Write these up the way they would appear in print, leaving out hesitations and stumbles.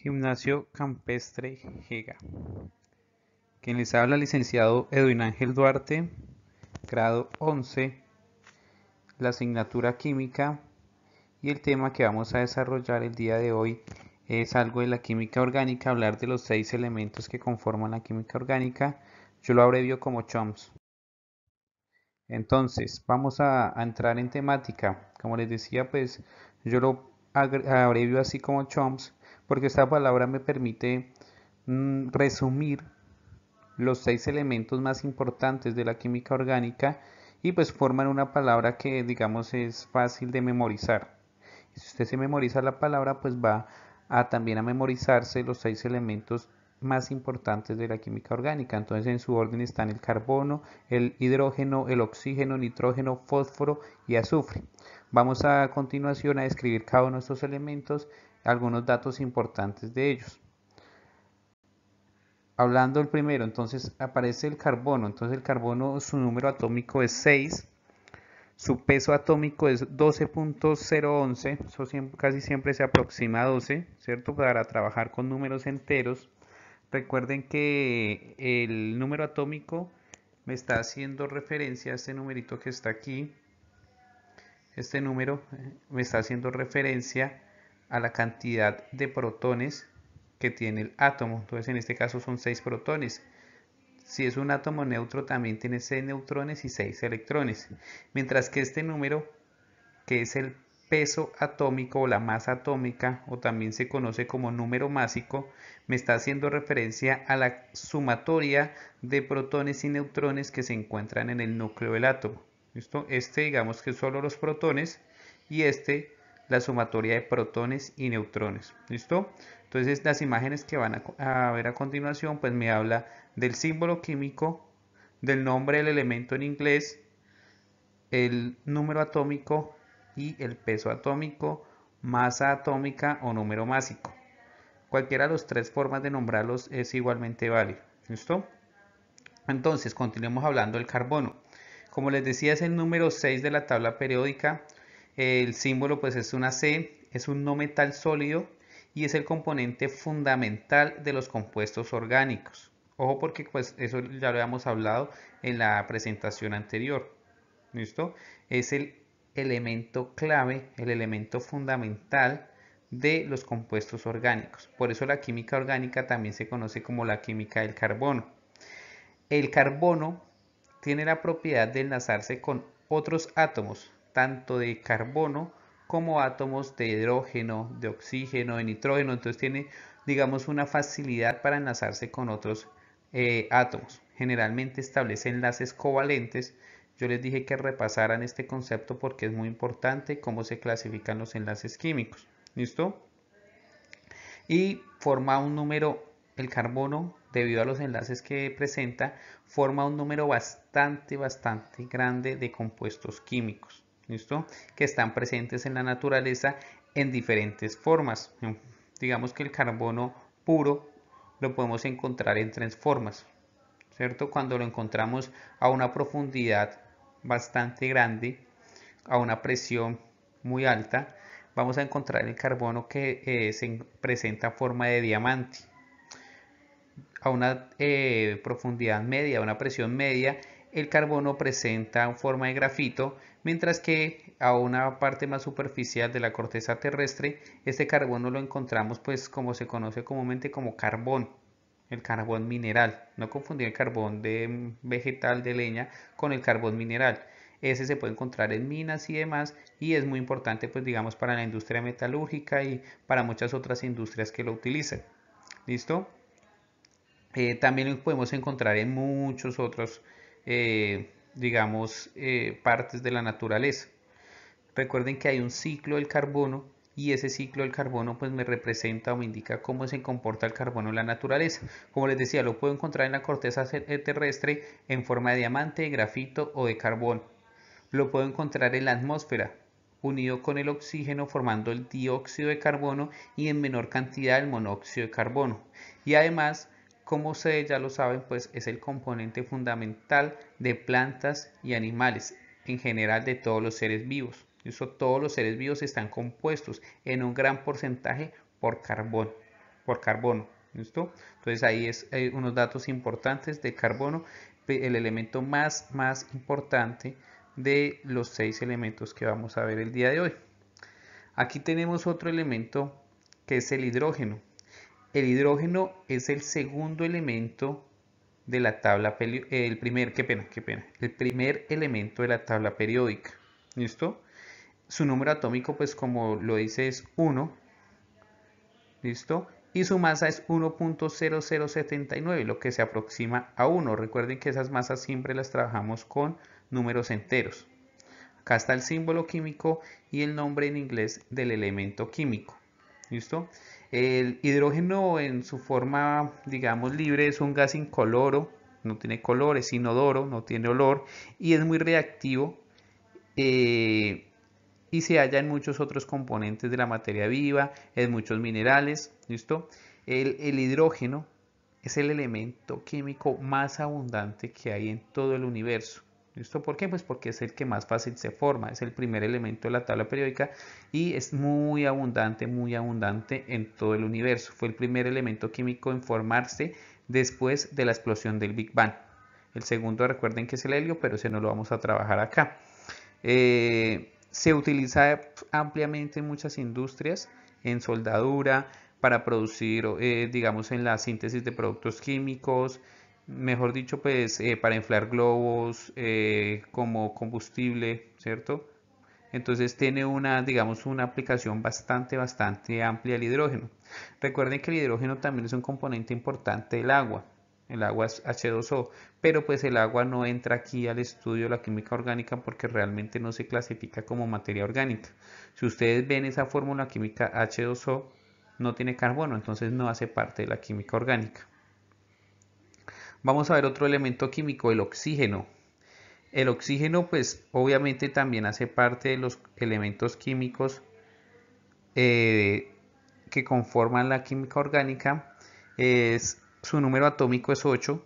Gimnasio Campestre Gega. Quien les habla, licenciado Edwin Ángel Duarte, grado 11, la asignatura química, y el tema que vamos a desarrollar el día de hoy es algo de la química orgánica, hablar de los 6 elementos que conforman la química orgánica. Yo lo abrevio como CHOMS. Entonces, vamos a entrar en temática. Como les decía, pues yo lo abrevio así como CHOMS porque esta palabra me permite resumir los 6 elementos más importantes de la química orgánica y pues forman una palabra que digamos es fácil de memorizar. Y si usted se memoriza la palabra, pues va a también a memorizarse los 6 elementos más importantes de la química orgánica. Entonces en su orden están el carbono, el hidrógeno, el oxígeno, nitrógeno, fósforo y azufre. Vamos a continuación a describir cada uno de estos elementos, algunos datos importantes de ellos. Hablando el primero, entonces aparece el carbono. Entonces el carbono, su número atómico es 6, su peso atómico es 12.011, eso casi siempre se aproxima a 12, ¿cierto? Para trabajar con números enteros. Recuerden que el número atómico me está haciendo referencia a este numerito que está aquí. Este número me está haciendo referencia a la cantidad de protones que tiene el átomo. Entonces en este caso son 6 protones. Si es un átomo neutro también tiene 6 neutrones y 6 electrones. Mientras que este número, que es el peso atómico o la masa atómica, o también se conoce como número másico, me está haciendo referencia a la sumatoria de protones y neutrones que se encuentran en el núcleo del átomo. ¿Listo? Este digamos que solo los protones y este la sumatoria de protones y neutrones. ¿Listo? Entonces las imágenes que van a ver a continuación pues me habla del símbolo químico, del nombre del elemento en inglés, el número atómico y el peso atómico, masa atómica o número másico. Cualquiera de las 3 formas de nombrarlos es igualmente válido. ¿Listo? Entonces, continuemos hablando del carbono. Como les decía, es el número 6 de la tabla periódica. El símbolo pues es una C, es un no metal sólido y es el componente fundamental de los compuestos orgánicos. Ojo porque pues eso ya lo habíamos hablado en la presentación anterior. ¿Listo? Es el elemento clave, el elemento fundamental de los compuestos orgánicos. Por eso la química orgánica también se conoce como la química del carbono. El carbono tiene la propiedad de enlazarse con otros átomos, tanto de carbono como átomos de hidrógeno, de oxígeno, de nitrógeno. Entonces tiene, digamos, una facilidad para enlazarse con otros átomos. Generalmente establece enlaces covalentes. Yo les dije que repasaran este concepto porque es muy importante cómo se clasifican los enlaces químicos. ¿Listo? Y forma un número, el carbono, debido a los enlaces que presenta, forma un número bastante grande de compuestos químicos, ¿listo? Que están presentes en la naturaleza en diferentes formas. Digamos que el carbono puro lo podemos encontrar en 3 formas, ¿cierto? Cuando lo encontramos a una profundidad bastante grande, a una presión muy alta, vamos a encontrar el carbono que se presenta en forma de diamante. A una profundidad media, a una presión media, el carbono presenta en forma de grafito, mientras que a una parte más superficial de la corteza terrestre, este carbono lo encontramos pues como se conoce comúnmente como carbón, el carbón mineral. No confundir el carbón de vegetal de leña con el carbón mineral. Ese se puede encontrar en minas y demás y es muy importante pues digamos para la industria metalúrgica y para muchas otras industrias que lo utilizan. ¿Listo? También lo podemos encontrar en muchos otros digamos partes de la naturaleza. Recuerden que hay un ciclo del carbono y ese ciclo del carbono pues me representa o me indica cómo se comporta el carbono en la naturaleza. Como les decía, lo puedo encontrar en la corteza terrestre en forma de diamante, de grafito o de carbón. Lo puedo encontrar en la atmósfera, unido con el oxígeno formando el dióxido de carbono y en menor cantidad el monóxido de carbono. Y además, como ustedes ya lo saben, pues es el componente fundamental de plantas y animales, en general de todos los seres vivos. Eso, todos los seres vivos están compuestos en un gran porcentaje por carbón. por carbono. ¿Listo? Entonces ahí hay unos datos importantes de carbono, el elemento más importante de los 6 elementos que vamos a ver el día de hoy. Aquí tenemos otro elemento que es el hidrógeno. El hidrógeno es el segundo elemento de la tabla el primer elemento de la tabla periódica. ¿Listo? Su número atómico, pues como lo dice, es 1. ¿Listo? Y su masa es 1.0079, lo que se aproxima a 1. Recuerden que esas masas siempre las trabajamos con números enteros. Acá está el símbolo químico y el nombre en inglés del elemento químico. ¿Listo? El hidrógeno en su forma, digamos, libre es un gas incoloro, no tiene color, es inodoro, no tiene olor y es muy reactivo y se halla en muchos otros componentes de la materia viva, en muchos minerales. ¿Listo? El hidrógeno es el elemento químico más abundante que hay en todo el universo. ¿Listo? ¿Por qué? Pues porque es el que más fácil se forma, es el primer elemento de la tabla periódica y es muy abundante en todo el universo. Fue el primer elemento químico en formarse después de la explosión del Big Bang. El segundo, recuerden que es el helio, pero ese no lo vamos a trabajar acá. Se utiliza ampliamente en muchas industrias, en soldadura, para producir, digamos, en la síntesis de productos químicos, mejor dicho, pues para inflar globos como combustible, ¿cierto? Entonces tiene digamos, una aplicación bastante amplia el hidrógeno. Recuerden que el hidrógeno también es un componente importante del agua. El agua es H2O, pero pues el agua no entra aquí al estudio de la química orgánica porque realmente no se clasifica como materia orgánica. Si ustedes ven esa fórmula química H2O, no tiene carbono, entonces no hace parte de la química orgánica. Vamos a ver otro elemento químico, el oxígeno. El oxígeno, pues obviamente también hace parte de los elementos químicos que conforman la química orgánica. Su número atómico es 8,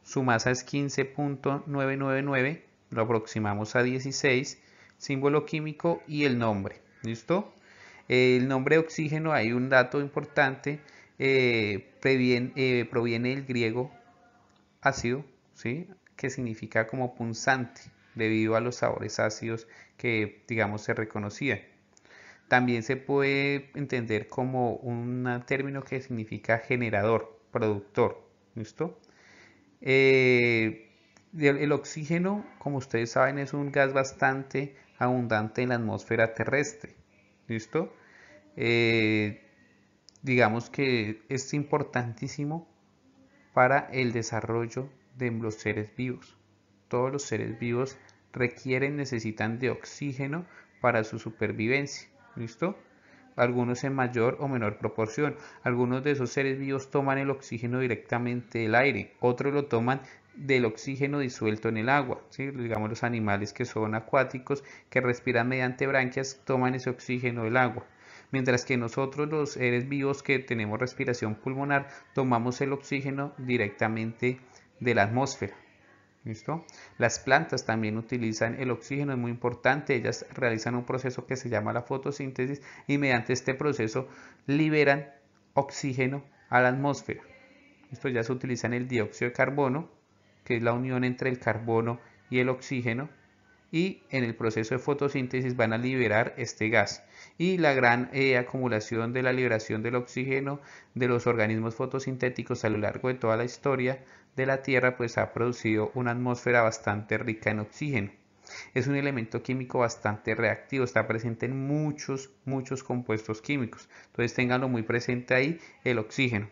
su masa es 15.999, lo aproximamos a 16, símbolo químico y el nombre. ¿Listo? El nombre de oxígeno, hay un dato importante, proviene del griego ácido, ¿sí? Que significa como punzante, debido a los sabores ácidos que, digamos, se reconocían. También se puede entender como un término que significa generador, productor. ¿Listo? El oxígeno, como ustedes saben, es un gas bastante abundante en la atmósfera terrestre. ¿Listo? Digamos que es importantísimo para el desarrollo de los seres vivos. Todos los seres vivos necesitan de oxígeno para su supervivencia. ¿Listo? Algunos en mayor o menor proporción. Algunos de esos seres vivos toman el oxígeno directamente del aire, otros lo toman del oxígeno disuelto en el agua. ¿Sí? Digamos los animales que son acuáticos, que respiran mediante branquias, toman ese oxígeno del agua. Mientras que nosotros los seres vivos que tenemos respiración pulmonar tomamos el oxígeno directamente de la atmósfera. ¿Listo? Las plantas también utilizan el oxígeno, es muy importante, ellas realizan un proceso que se llama la fotosíntesis y mediante este proceso liberan oxígeno a la atmósfera. Esto ya se utiliza en el dióxido de carbono, que es la unión entre el carbono y el oxígeno, y en el proceso de fotosíntesis van a liberar este gas. Y la gran acumulación de la liberación del oxígeno de los organismos fotosintéticos a lo largo de toda la historia de la Tierra pues ha producido una atmósfera bastante rica en oxígeno. Es un elemento químico bastante reactivo, está presente en muchos compuestos químicos. Entonces ténganlo muy presente ahí, el oxígeno.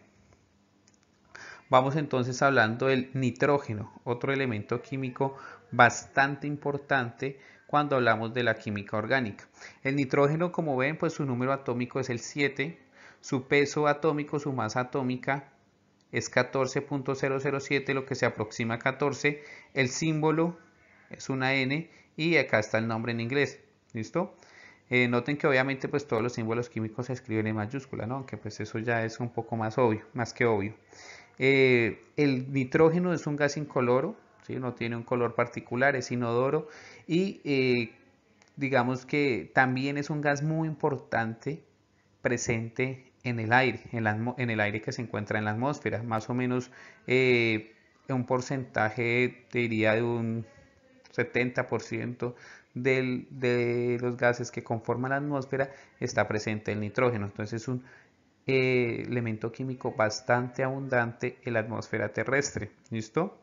Vamos entonces hablando del nitrógeno, otro elemento químico bastante importante cuando hablamos de la química orgánica. El nitrógeno, como ven, pues su número atómico es el 7, su peso atómico, su masa atómica es 14.007, lo que se aproxima a 14. El símbolo es una N y acá está el nombre en inglés. ¿Listo? Noten que obviamente pues todos los símbolos químicos se escriben en mayúscula, ¿no? Aunque pues eso ya es un poco más obvio, más que obvio. El nitrógeno es un gas incoloro, ¿sí? No tiene un color particular, es inodoro y digamos que también es un gas muy importante presente en el aire, en el aire que se encuentra en la atmósfera, más o menos un porcentaje, te diría, de un 70% de los gases que conforman la atmósfera está presente el nitrógeno. Entonces es un elemento químico bastante abundante en la atmósfera terrestre. ¿Listo?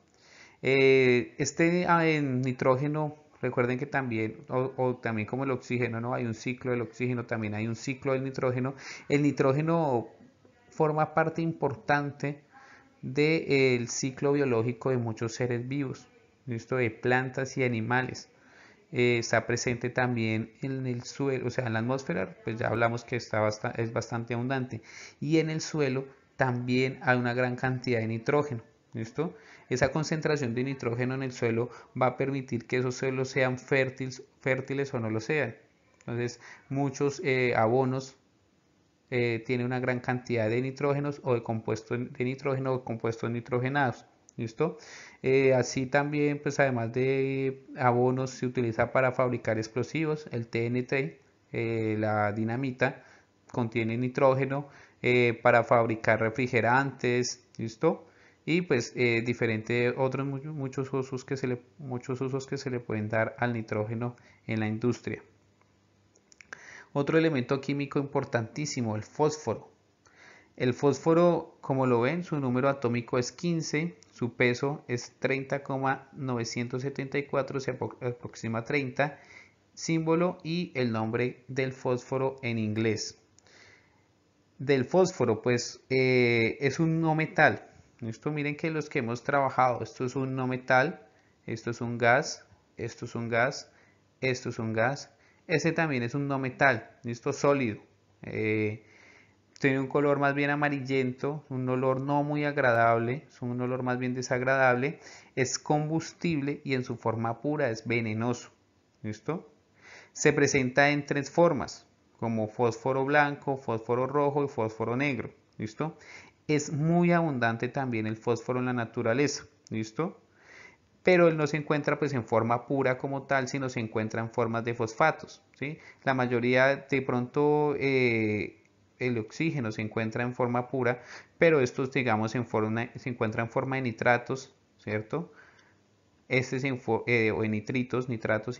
Nitrógeno, recuerden que también, o también como el oxígeno, ¿no? Hay un ciclo del oxígeno, también hay un ciclo del nitrógeno. El nitrógeno forma parte importante del ciclo biológico de muchos seres vivos, ¿listo? De plantas y animales. Está presente también en el suelo, o sea, en la atmósfera, pues ya hablamos que es bastante abundante. Y en el suelo también hay una gran cantidad de nitrógeno. ¿Listo? Esa concentración de nitrógeno en el suelo va a permitir que esos suelos sean fértiles o no lo sean. Entonces, muchos abonos tienen una gran cantidad de nitrógenos o de compuestos de nitrógeno o compuestos nitrogenados. ¿Listo? Así también, pues además de abonos, se utiliza para fabricar explosivos. El TNT, la dinamita, contiene nitrógeno para fabricar refrigerantes. ¿Listo? Y pues diferentes otros muchos usos que se le pueden dar al nitrógeno en la industria. Otro elemento químico importantísimo, el fósforo. El fósforo, como lo ven, su número atómico es 15, su peso es 30,974, se aproxima a 30, símbolo y el nombre del fósforo en inglés. Del fósforo, pues es un no metal. Esto miren que los que hemos trabajado, esto es un no metal, esto es un gas, esto es un gas, esto es un gas, ese también es un no metal, esto es sólido. Tiene un color más bien amarillento, un olor no muy agradable, es un olor más bien desagradable, es combustible y en su forma pura es venenoso. ¿Listo? Se presenta en tres formas, como fósforo blanco, fósforo rojo y fósforo negro. ¿Listo? Es muy abundante también el fósforo en la naturaleza. ¿Listo? Pero él no se encuentra pues en forma pura como tal, sino se encuentra en formas de fosfatos. ¿Sí? La mayoría de pronto el oxígeno se encuentra en forma pura, pero estos digamos se encuentra en forma de nitratos, ¿cierto? O en nitratos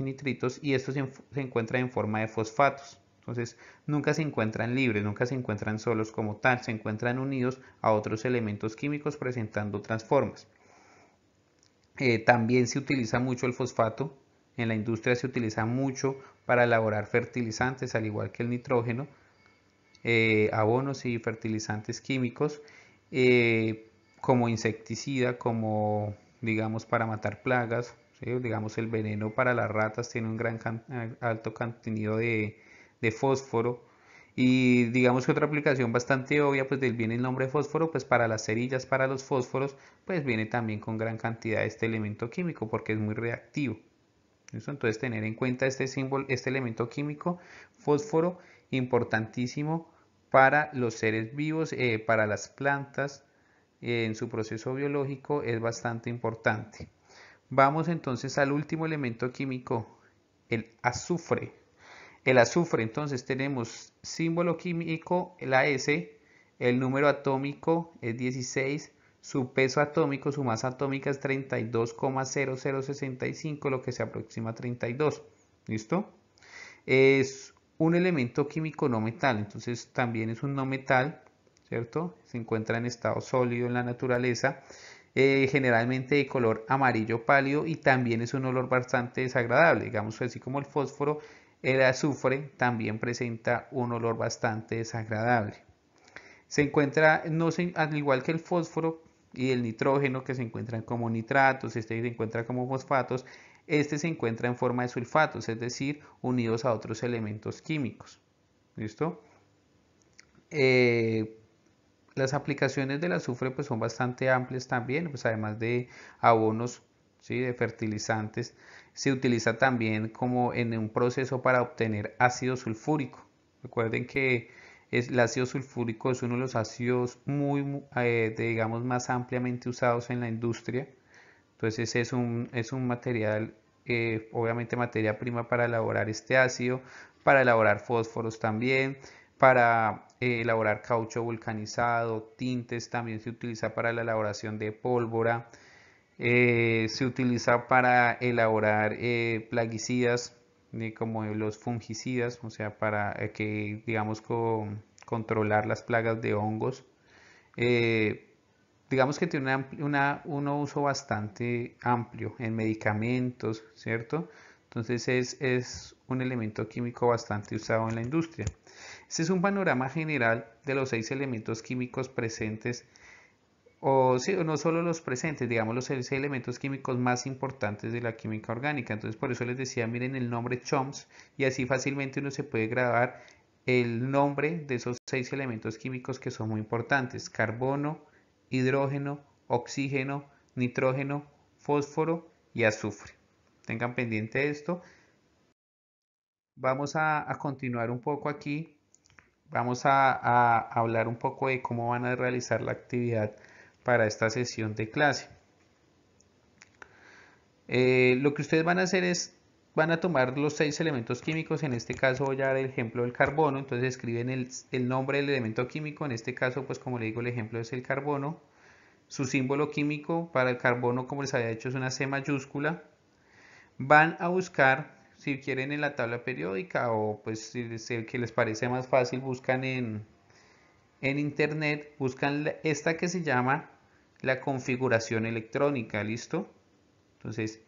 y nitritos, y estos se encuentran en forma de fosfatos. Entonces, nunca se encuentran libres, nunca se encuentran solos como tal, se encuentran unidos a otros elementos químicos presentando otras formas. También se utiliza mucho el fosfato, en la industria se utiliza mucho para elaborar fertilizantes, al igual que el nitrógeno, abonos y fertilizantes químicos, como insecticida, como digamos para matar plagas, ¿sí? Digamos el veneno para las ratas tiene un alto contenido de fósforo. Y digamos que otra aplicación bastante obvia, pues del viene el nombre fósforo, pues para las cerillas, para los fósforos, pues viene también con gran cantidad de este elemento químico porque es muy reactivo. ¿Listo? Entonces tener en cuenta este símbolo, este elemento químico, fósforo, importantísimo para los seres vivos, para las plantas, en su proceso biológico es bastante importante. Vamos entonces al último elemento químico, el azufre. El azufre, entonces tenemos símbolo químico, la S, el número atómico es 16, su peso atómico, su masa atómica es 32,0065, lo que se aproxima a 32. ¿Listo? Es un elemento químico no metal, entonces también es un no metal, ¿cierto? Se encuentra en estado sólido en la naturaleza, generalmente de color amarillo pálido y también es un olor bastante desagradable, digamos así como el fósforo, el azufre también presenta un olor bastante desagradable. Se encuentra, no se, al igual que el fósforo y el nitrógeno que se encuentran como nitratos, este se encuentra como fosfatos, este se encuentra en forma de sulfatos, es decir, unidos a otros elementos químicos. ¿Listo? Las aplicaciones del azufre pues son bastante amplias también, pues además de abonos, ¿sí? De fertilizantes, se utiliza también como en un proceso para obtener ácido sulfúrico. Recuerden que el ácido sulfúrico es uno de los ácidos digamos, más ampliamente usados en la industria. Entonces es un material, obviamente materia prima para elaborar este ácido, para elaborar fósforos también, para elaborar caucho vulcanizado, tintes, también se utiliza para la elaboración de pólvora, se utiliza para elaborar plaguicidas, como los fungicidas, o sea, para que, digamos, controlar las plagas de hongos. Eh, digamos que tiene un uso bastante amplio en medicamentos, ¿cierto? Entonces es un elemento químico bastante usado en la industria. Este es un panorama general de los 6 elementos químicos presentes, o sí, no solo los presentes, digamos los 6 elementos químicos más importantes de la química orgánica. Entonces por eso les decía, miren el nombre CHOMS y así fácilmente uno se puede grabar el nombre de esos 6 elementos químicos que son muy importantes: carbono, hidrógeno, oxígeno, nitrógeno, fósforo y azufre. Tengan pendiente esto. Vamos a continuar un poco aquí. Vamos a hablar un poco de cómo van a realizar la actividad para esta sesión de clase. Lo que ustedes van a hacer es, van a tomar los 6 elementos químicos. En este caso voy a dar el ejemplo del carbono. Entonces escriben el nombre del elemento químico. En este caso, pues como le digo, el ejemplo es el carbono. Su símbolo químico para el carbono, como les había dicho, es una C mayúscula. Van a buscar, si quieren, en la tabla periódica, o pues si el que les parece más fácil, buscan en internet, buscan esta que se llama la configuración electrónica. ¿Listo? Entonces,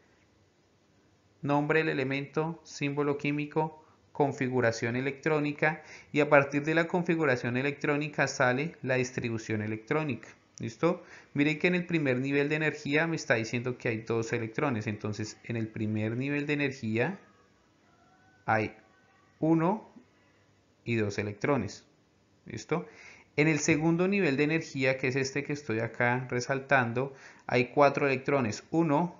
nombre del elemento, símbolo químico, configuración electrónica, y a partir de la configuración electrónica sale la distribución electrónica. ¿Listo? Miren que en el primer nivel de energía me está diciendo que hay 2 electrones. Entonces, en el primer nivel de energía hay 1 y 2 electrones. ¿Listo? En el segundo nivel de energía, que es este que estoy acá resaltando, hay 4 electrones. 1,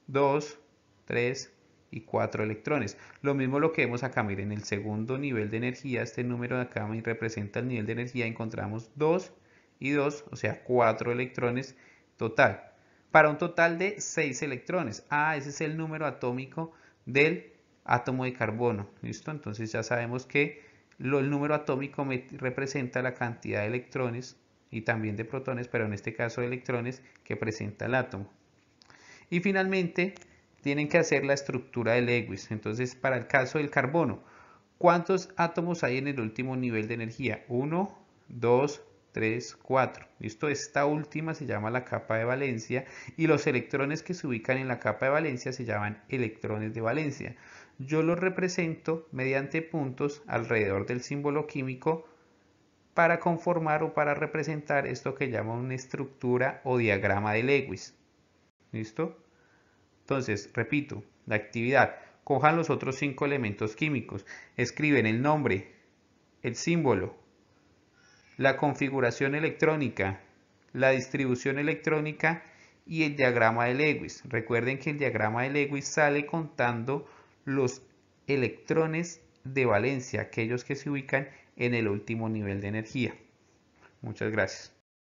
2, 3 y 4 electrones. Lo mismo lo que vemos acá. Miren, en el segundo nivel de energía, este número de acá me representa el nivel de energía. Encontramos 2 y 2, o sea, 4 electrones total, para un total de 6 electrones. Ese es el número atómico del átomo de carbono. ¿Listo? Entonces ya sabemos que el número atómico me representa la cantidad de electrones y también de protones, pero en este caso de electrones, que presenta el átomo. Y finalmente tienen que hacer la estructura de Lewis. Entonces, para el caso del carbono, ¿cuántos átomos hay en el último nivel de energía? 1, 2, 3, 4. ¿Listo? Esta última se llama la capa de valencia, y los electrones que se ubican en la capa de valencia se llaman electrones de valencia. Yo los represento mediante puntos alrededor del símbolo químico para conformar o para representar esto que llama una estructura o diagrama de Lewis. ¿Listo? Entonces, repito, la actividad: cojan los otros 5 elementos químicos, escriben el nombre, el símbolo, la configuración electrónica, la distribución electrónica y el diagrama de Lewis. Recuerden que el diagrama de Lewis sale contando los electrones de valencia, aquellos que se ubican en el último nivel de energía. Muchas gracias.